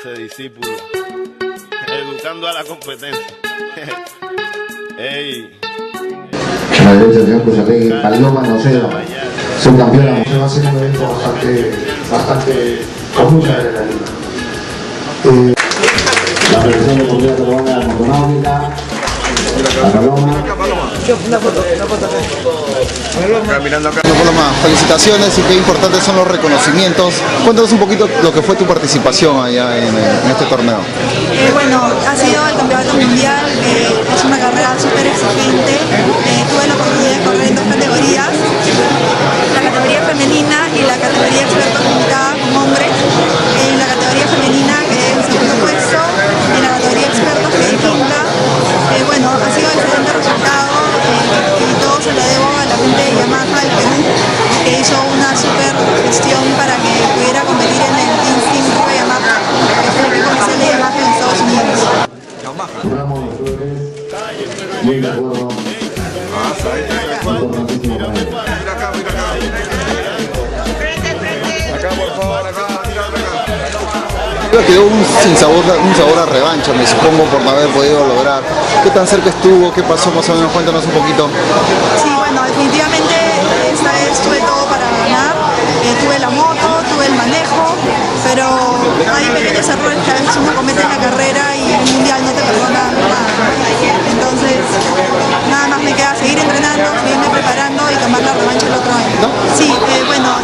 hace discípulos, educando a la competencia. Ey. A la derecha tenemos José Alegre, Paloma Noceda, subcampeona. Va a ser un evento bastante con mucha adrenalina. La Federación Deportiva Peruana de la Motonómica, la Paloma. Paloma, felicitaciones y qué importantes son los reconocimientos. Cuéntanos un poquito lo que fue tu participación allá en este torneo. Bueno, ha sido el campeonato mundial, es una carrera súper exigente. Tuve la oportunidad de correr en dos categorías, la categoría femenina y la categoría experto limitada con hombres. En la categoría femenina quedé en segundo puesto, en la categoría experto quedé quinta. Bueno, ha sido un excelente resultado y todo se lo debo a la gente de Yamaha del Perú, que hizo una súper gestión para que pudiera competir en el Team de Yamaha, que es el equipo oficial de Yamaha en Estados Unidos. Muy de acuerdo. Quedó un sabor a revancha, me supongo, por no haber podido lograr. ¿Qué tan cerca estuvo? ¿Qué pasó? Más o menos, cuéntanos un poquito. Sí, bueno, definitivamente esta vez tuve todo para ganar. Tuve la moto, tuve el manejo, pero hay pequeños errores que a veces uno comete en la carrera y el mundial no te perdona nada. Entonces, nada más me queda seguir entrenando, seguirme preparando y tomar la revancha el otro año. ¿No? Sí, bueno,